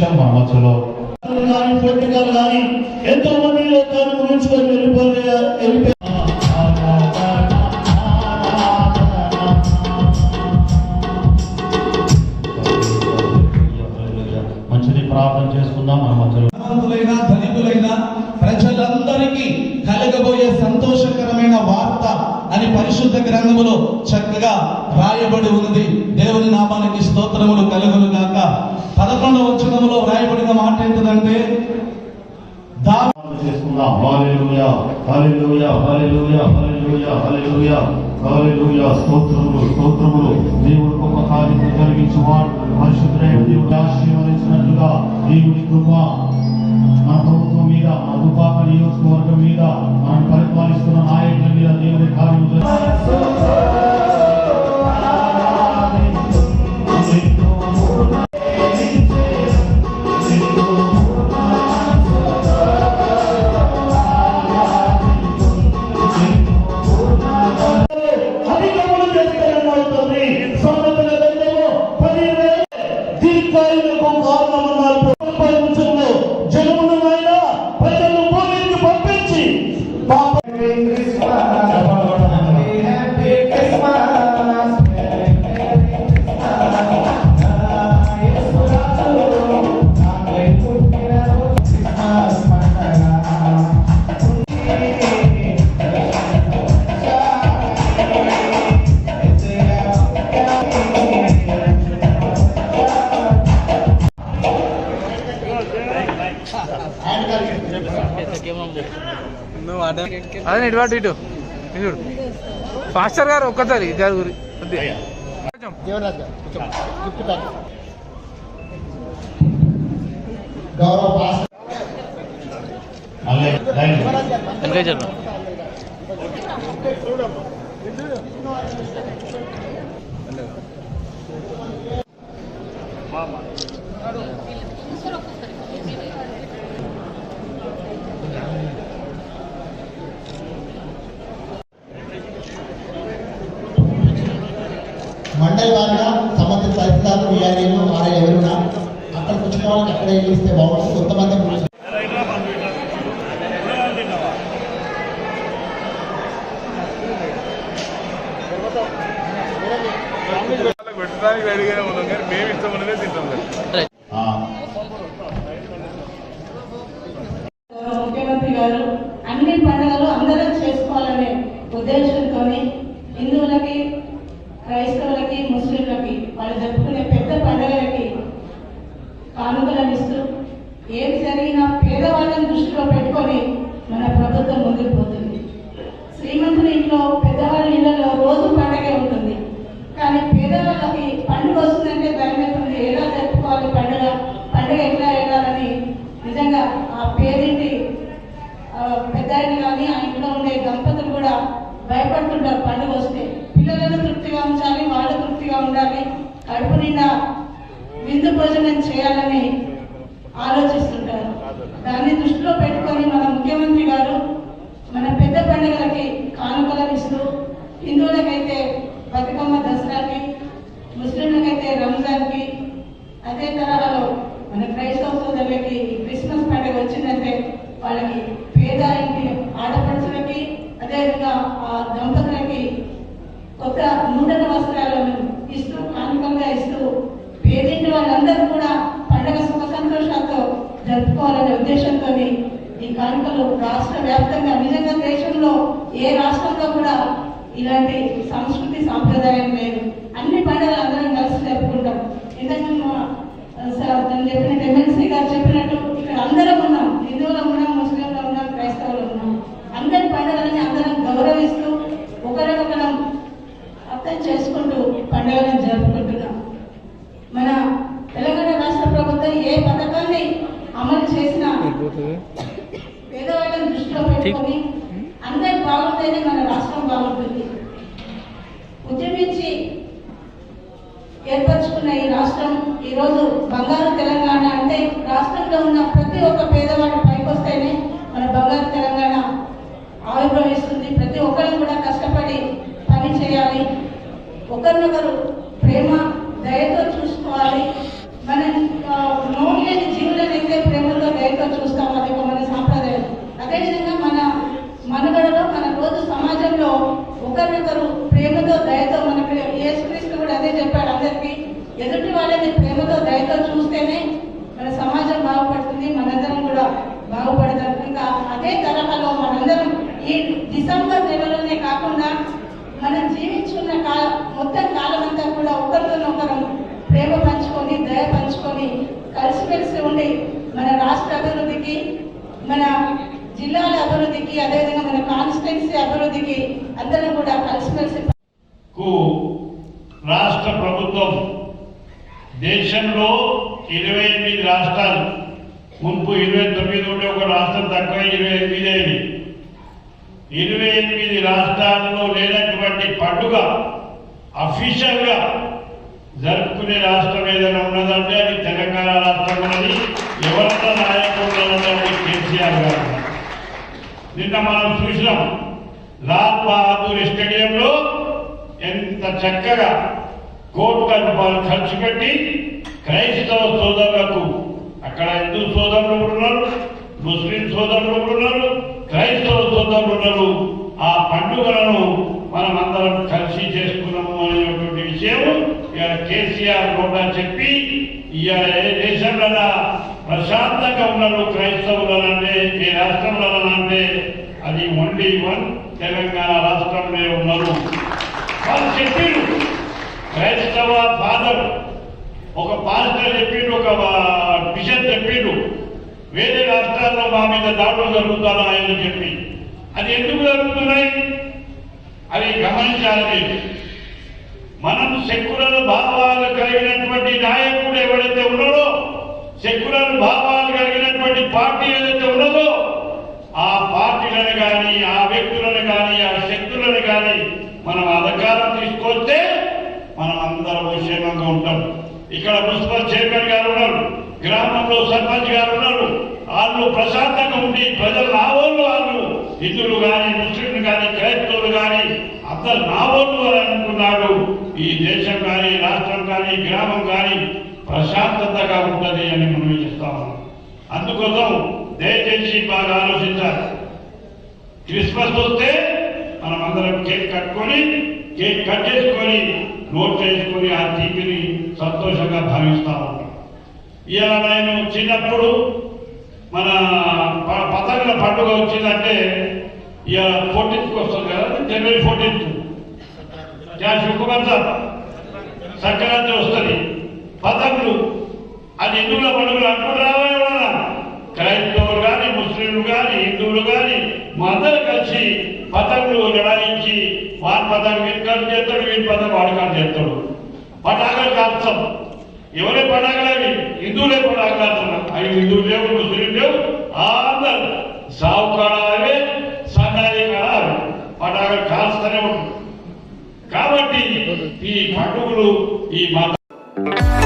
నిమిషం మన మధ్యలో ఎంతో మంది లోకాన్ని ముగించుకొని వెళ్ళిపోయి మంచిది ప్రార్థన చేసుకుందాం. మన మధ్యలో ధనికులైన ప్రజలందరికీ కలగబోయే సంతోషకరమైన వార్త అని పరిశుద్ధ గ్రంథములో చక్కగా రాయబడి ఉన్నది. దేవుని నామానికి స్తోత్రములు కలుగును గాక. 11వ వచనములో రాయబడిన మాట ఏంటంటే చేసుకుందాం. హల్లెలూయా హల్లెలూయా హల్లెలూయా హల్లెలూయా హల్లెలూయా హల్లెలూయా. స్తోత్రములు స్తోత్రములు. దేవుడు గొప్ప కార్యము జరిగించువాడు. పరిశుద్ధుడైన దేవుడు ఆశీర్వదించినట్లుగా దేవుని కృప మన ప్రభుత్వం మీద, మన దుపాక నియోజకవర్గం మీద, మనం పరిపాలిస్తున్న నాయకుల మీద దేవుని కార్యము అదే ఇటు ఇటు ఇటు పాస్టర్ గారు ఒక్కసారి జరుగురి మండలి వారిగా సంబంధిత తహసీల్దార్ వీఆర్ఏలు ఆర్ఐ ఎవరున్నా అక్కడికి వచ్చిన వాళ్ళకి అక్కడే ఇస్తే బాగుంటుంది. కొంతమంది పెట్టడానికి రెడీగానే ఉన్నాం కానీ మేము ఇష్టం ఉన్నదే తింటాం. ముఖ్యమంత్రి గారు అన్ని పండుగలు అందరం చేసుకోవాలనే ఉద్దేశంతో హిందువులకి, క్రైస్తవులకి, ముస్లింలకి వాళ్ళు జరుపుకునే పెద్ద పండుగలకి కానుకలను ఇస్తూ ఏది జరిగినా పేదవాళ్ళని దృష్టిలో పెట్టుకొని మన ప్రభుత్వం ముందుకు పోతుంది. శ్రీమంతుల ఇంట్లో, పెద్దవాళ్ళ ఇళ్లలో రోజు పండుగ ఉంటుంది. కానీ పేదవాళ్ళకి పండుగ వస్తుందంటే భయం అవుతుంది. ఎలా జరుపుకోవాలి పండుగ ఎట్లా వెళ్ళాలని నిజంగా ఆ పేరింటి పెద్ద కానీ ఆ ఇంట్లో ఉండే దంపతులు కూడా భయపడుతుంటారు. పండుగ వస్తే పిల్లలను తృప్తిగా ఉంచాలి, వాళ్ళు తృప్తిగా ఉండాలి, కడుపు నిండా విందు భోజనం చేయాలని ఆలోచిస్తుంటారు. దాన్ని దృష్టిలో పెట్టుకొని మన ముఖ్యమంత్రి గారు మన పెద్ద పండుగలకి కానుకలను ఇస్తూ, హిందువులకైతే బతుకమ్మ దసరాకి, ముస్లింలకైతే రంజాన్కి, అదే తరహాలో మన క్రైస్తవ సోదరులకి క్రిస్మస్ పండుగ వచ్చిందంటే వాళ్ళకి పేద ఇంటి ఆడపడుచులకి, అదేవిధంగా ఆ దంపతులకి కొత్త నూతన వస్త్రాలను ఇస్తూ, కానుకలుగా ఇస్తూ, పేదింటి వాళ్ళందరూ కూడా పండుగ సుఖ సంతోషాలతో జరుపుకోవాలనే ఉద్దేశంతో ఈ కానుకలు రాష్ట్ర వ్యాప్తంగా, నిజంగా దేశంలో ఏ రాష్ట్రంలో కూడా ఇలాంటి సంస్కృతి సాంప్రదాయం లేదు. అన్ని పండుగలు అందరం కలిసి జరుపుకుంటాం. ఎందుకంటే చెప్పినట్టు ఎమ్మెల్సీ గారు చెప్పినట్టు ఇక్కడ అందరం ఉన్నాం, హిందువులు ఉన్నాం, ముస్లింలు ఉన్నాం, క్రైస్తవులు ఉన్నాం. అందరి పండుగలని అందరం గౌరవిస్తూ ఒకరికొకరం అర్థం చేసుకుంటూ పండుగలను జరుపుకుంటున్నాం. మన తెలంగాణ రాష్ట్ర ప్రభుత్వం ఏ పథకాన్ని అమలు చేసినా పేదవాళ్ళని దృష్టిలో పెట్టుకొని అందరికి బాగుంటేనే మన రాష్ట్రం బాగుంటుంది. ఉద్యమించి ఏర్పరచుకున్న ఈ రాష్ట్రం ఈరోజు బంగారు తెలంగాణ అంటే రాష్ట్రంలో ఉన్న ప్రతి ఒక్క పేదవాడు పైకి వస్తేనే మన బంగారు తెలంగాణ ఆవిర్భవిస్తుంది. ప్రతి ఒక్కరు కూడా కష్టపడి పని చేయాలి, ఒకరినొకరు ప్రేమ దయతో చూసుకోవాలి. మన నోట్లేని వాళ్ళని ప్రేమతో దయతో చూస్తేనే మన సమాజం బాగుపడుతుంది, మనందరం కూడా బాగుపడతాం. ఇంకా అదే తరహాలో మనందరం ఈ డిసెంబర్ నెలలోనే కాకుండా మనం జీవించుకున్న మొత్తం కాలం అంతా కూడా ఒకరితోనొకరం ప్రేమ పంచుకొని దయ పంచుకొని కలిసిమెలిసి ఉండి మన రాష్ట్ర అభివృద్ధికి, మన జిల్లాల అభివృద్ధికి, అదేవిధంగా మన కాన్స్టిట్యున్సీ అభివృద్ధికి అందరం కూడా కలిసిమెలిసి రాష్ట్ర ప్రభుత్వం దేశంలో 28 రాష్ట్రాలు, మున్పు 29 ఉంటే ఒక రాష్ట్రం తక్కువ 28 అయింది. 28 రాష్ట్రాల్లో లేనటువంటి పండుగ అఫీషియల్ గా జరుపుకునే రాష్ట్రం ఏదైనా ఉన్నదంటే అది తెలంగాణ రాష్ట్రం ఉన్నది. ఎవరైనా నాయకులు ఉన్నదంటే కేసీఆర్ గారు. నిన్న మనం చూసినాం లాల్ బహదూర్ స్టేడియంలో ఎంత చక్కగా కోట్ల రూపాయలు ఖర్చు పెట్టి క్రైస్తవ సోదరులకు, అక్కడ హిందూ సోదరులు ఉన్నారు, ముస్లిం సోదరులు ఉన్నారు, క్రైస్తవ సోదరులు ఉన్నారు. ఆ పండుగలను మనం అందరం కలిసి చేసుకున్నాము అనేటువంటి విషయం ఇవాళ కేసీఆర్ కూడా చెప్పి, ఇవాళ ఏ దేశంలో ప్రశాంతంగా ఉన్నారు క్రైస్తవులనంటే, ఏ రాష్ట్రంలో అంటే అది ఓన్లీ వన్ తెలంగాణ రాష్ట్రంలో ఉన్నారు. వాళ్ళు చెప్పిండు, క్రైస్తవ ఫాదర్ ఒక పాస్టర్ చెప్పిండు, ఒక బిషప్ చెప్పిండు, వేరే రాష్ట్రాల్లో మా మీద దాడులు జరుగుతారా అని చెప్పి. అది ఎందుకు జరుగుతున్నాయి అవి గమనించాలి. మనం సెక్యులర్ భావాలు కలిగినటువంటి నాయకుడు ఎవరైతే ఉన్నాడో, సెక్యులర్ భావాలు కలిగినటువంటి పార్టీ ఏదైతే ఉన్నదో, ఆ పార్టీలను కానీ, ఆ వ్యక్తులను కానీ, ఆ శక్తులను కానీ మనం అధికారం తీసుకొస్తే మనం అందరం క్షేమంగా ఉంటాం. ఇక్కడ మున్సిపల్ చైర్మన్ గారు ఉన్నారు, గ్రామంలో సర్పంచ్ గారు ఉన్నారు. వాళ్ళు ప్రశాంతంగా ఉండి ప్రజలు నా వాళ్ళు, వాళ్ళు హిందువులు కానీ, ముస్లింలు కానీ, క్రైస్తవులు కానీ అందరు నా వాళ్ళు అని అనుకున్నాడు. ఈ దేశం కానీ, రాష్ట్రం కానీ, గ్రామం కానీ ప్రశాంతతగా ఉంటుంది అని మనం చేస్తాము. అందుకోసం దయచేసి బాగా ఆలోచించాలి. క్రిస్మస్ వస్తే మనం అందరం కేక్ కట్ చేసుకొని నోట్ చేసుకొని ఆ తీపిని సంతోషంగా భావిస్తా ఉంటాం. ఇలా నేను చిన్నప్పుడు మన పతంగుల పండుగ వచ్చిందంటే ఇలా 14th వస్తుంది కదా, జనవరి 14th శుక్రవారం సంక్రాంతి వస్తుంది. పతంగులు అది హిందువుల పండుగలు అనుకుంటారా? క్రైస్తవులు కానీ, ముస్లింలు కానీ, హిందువులు కానీ అందరూ కలిసి పతంగులు లడాయించి వారి పతంగు వీరి కాలు చేస్తాడు, వీరి పతంగు వాడి కాలు చేస్తాడు. పటాకులు కాల్స్తాం. ఎవరే పటాకులు? అవి హిందువులే పటాకులు కాల్స్తున్నారు. అవి హిందువులు లేవు, ముస్లిం లేవు, అందరు సావు కాడాలే, సన్నాయి కాడాలి, పటాకులు కాల్స్తూనే ఉంటుంది. కాబట్టి ఈ పండుగలు ఈ మత